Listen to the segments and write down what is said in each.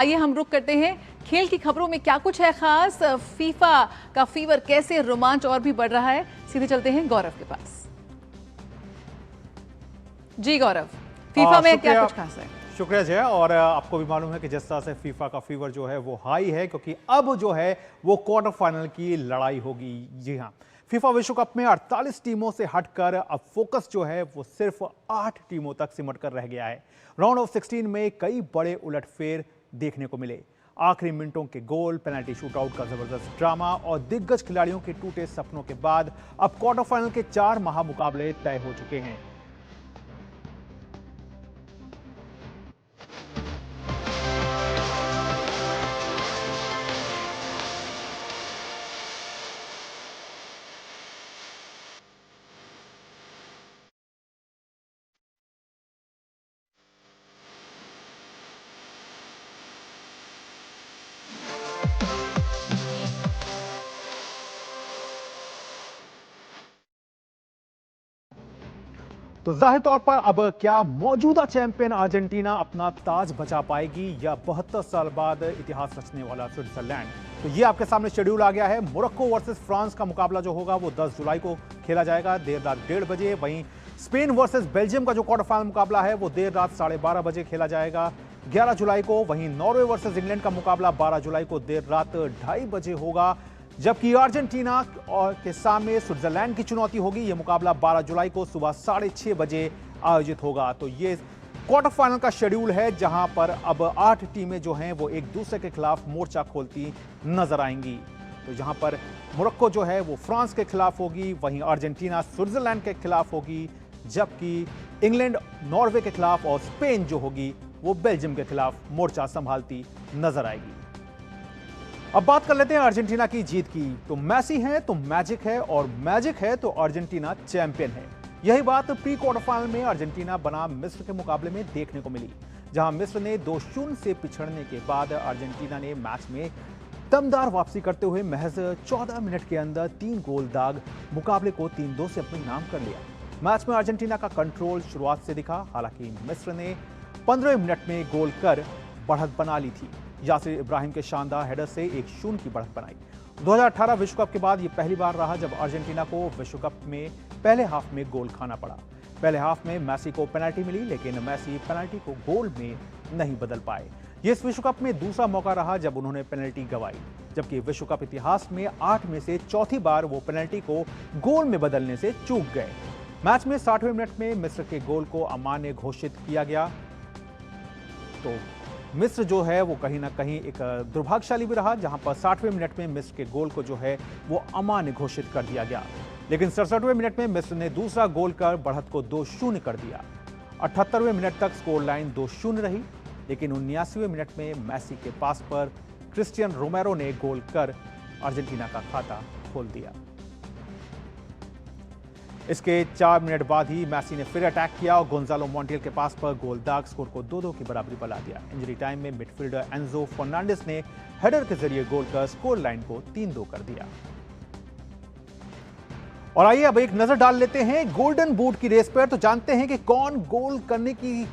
आइए हम रुक करते हैं खेल की खबरों में क्या कुछ है खास। फीफा का फीवर कैसे रोमांच और भी बढ़ रहा है, सीधे चलते हैं गौरव के पास। जी गौरव, फीफा में क्या कुछ खास है? शुक्रिया जय। और आपको भी मालूम है कि जिस तरह से फीफा का फीवर जो है वो हाई है, क्योंकि अब जो है वो क्वार्टर फाइनल की लड़ाई होगी। जी हाँ, फीफा विश्व कप में 48 टीमों से हटकर अब फोकस जो है वो सिर्फ 8 टीमों तक सिमट कर रह गया है। राउंड ऑफ 16 में कई बड़े उलटफेर देखने को मिले। आखिरी मिनटों के गोल, पेनल्टी शूटआउट का जबरदस्त ड्रामा और दिग्गज खिलाड़ियों के टूटे सपनों के बाद अब क्वार्टर फाइनल के 4 महामुकाबले तय हो चुके हैं। तो जाहिर तौर पर अब क्या मौजूदा चैंपियन अर्जेंटीना अपना ताज बचा पाएगी या 72 साल बाद इतिहास रचने वाला स्विट्जरलैंड? तो ये आपके सामने शेड्यूल आ गया है। मोरक्को वर्सेस फ्रांस का मुकाबला जो होगा वो 10 जुलाई को खेला जाएगा देर रात 1:30 बजे। वहीं स्पेन वर्सेस बेल्जियम का जो क्वार्टर फाइनल मुकाबला है वो देर रात 12:30 बजे खेला जाएगा 11 जुलाई को। वहीं नॉर्वे वर्सेस इंग्लैंड का मुकाबला 12 जुलाई को देर रात 2:30 बजे होगा, जबकि अर्जेंटीना के सामने स्विट्जरलैंड की चुनौती होगी। यह मुकाबला 12 जुलाई को सुबह 6:30 बजे आयोजित होगा। तो ये क्वार्टर फाइनल का शेड्यूल है, जहां पर अब 8 टीमें जो हैं वो एक दूसरे के खिलाफ मोर्चा खोलती नजर आएंगी। तो जहां पर मोरक्को जो है वो फ्रांस के खिलाफ होगी, वहीं अर्जेंटीना स्विट्जरलैंड के खिलाफ होगी, जबकि इंग्लैंड नॉर्वे के खिलाफ और स्पेन जो होगी वो बेल्जियम के खिलाफ मोर्चा संभालती नजर आएगी। अब बात कर लेते हैं अर्जेंटीना की जीत की। तो मैसी है तो मैजिक है, और मैजिक है तो अर्जेंटीना चैंपियन है। यही बात प्री क्वार्टर फाइनल में अर्जेंटीना बनाम मिस्र के मुकाबले में देखने को मिली, जहां मिस्र ने 2-0 से पिछड़ने के बाद अर्जेंटीना ने मैच में दमदार वापसी करते हुए महज 14 मिनट के अंदर 3 गोल दाग मुकाबले को 3-2 से अपने नाम कर लिया। मैच में अर्जेंटीना का कंट्रोल शुरुआत से दिखा, हालांकि मिस्र ने 15 मिनट में गोल कर बढ़त बना ली थी। यासिर इब्राहिम के शानदार हेडर से 1-0 की बढ़त बनाई। 2018 विश्व कप के बाद यह पहली बार रहा जब अर्जेंटीना को विश्व कप में पहले हाफ में गोल खाना पड़ा। पहले हाफ में मैसी को पेनल्टी मिली, लेकिन मैसी पेनल्टी को गोल में नहीं बदल पाए। यह इस विश्व कप में दूसरा मौका रहा जब उन्होंने पेनल्टी गंवाई, जबकि विश्व कप इतिहास में 8 में से चौथी बार वो पेनल्टी को गोल में बदलने से चूक गए। मैच में 60वें मिनट में मिस्र के गोल को अमान्य घोषित किया गया। तो मिस्र जो है वो कहीं ना कहीं एक दुर्भाग्यशाली भी रहा, जहां पर 60वें मिनट में मिस्र के गोल को जो है वो अमान्य घोषित कर दिया गया। लेकिन 67वें मिनट में मिस्र ने दूसरा गोल कर बढ़त को 2-0 कर दिया। 78वें मिनट तक स्कोर लाइन 2-0 रही, लेकिन 79वें मिनट में मैसी के पास पर क्रिस्टियन रोमेरो ने गोल कर अर्जेंटीना का खाता खोल दिया। इसके 4 मिनट बाद ही मैसी ने फिर अटैक किया और गोंजालो मॉन्टियल के पास पर गोल दाग स्कोर को 2-2 की बराबरी पर ला दिया। इंजरी टाइम में मिडफील्डर एंजो फर्नांडिस ने हेडर के जरिए गोल कर स्कोर लाइन को 3-2 कर दिया। और आइए अब एक नजर डाल लेते हैं गोल्डन बूट की रेस पर। तो जानते हैं कि कौन गोल करने की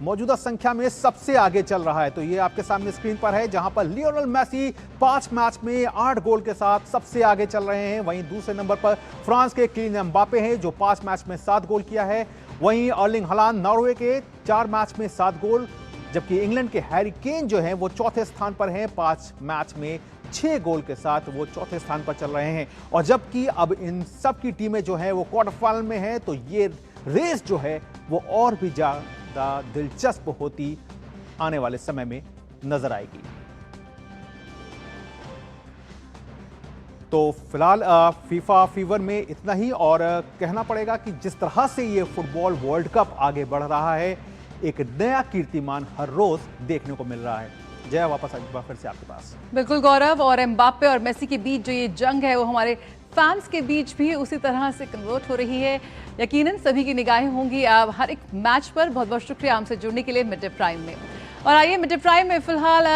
मौजूदा संख्या में सबसे आगे चल रहा है। तो ये आपके सामने स्क्रीन पर है, जहां पर लियोनेल मैसी 5 मैच में 8 गोल के साथ सबसे आगे चल रहे हैं। वहीं दूसरे नंबर पर फ्रांस के किलियन एम्बापे हैं, जो 5 मैच में 7 गोल किया है। वहीं अर्लिंग हालांड नॉर्वे के 4 मैच में 7 गोल, जबकि इंग्लैंड के हैरी केन जो हैं वो चौथे स्थान पर हैं, 5 मैच में 6 गोल के साथ वो चौथे स्थान पर चल रहे हैं। और जबकि अब इन सब की टीमें जो है वो क्वार्टर फाइनल में है, तो ये रेस जो है वो और भी दिलचस्प होती आने वाले समय में नजर आएगी। तो फिलहाल फीफा फीवर में इतना ही, और कहना पड़ेगा कि जिस तरह से ये फुटबॉल वर्ल्ड कप आगे बढ़ रहा है, एक नया कीर्तिमान हर रोज देखने को मिल रहा है। जय, वापस एक बार फिर से आपके पास। बिल्कुल गौरव, और एम्बाप्पे और मेसी के बीच जो ये जंग है वो हमारे फैंस के बीच भी उसी तरह से कन्वर्ट हो रही है। यकीनन सभी की निगाहें होंगी अब हर एक मैच पर। बहुत बहुत शुक्रिया हमसे जुड़ने के लिए मिड डे प्राइम में। और आइए मिड डे प्राइम में फिलहाल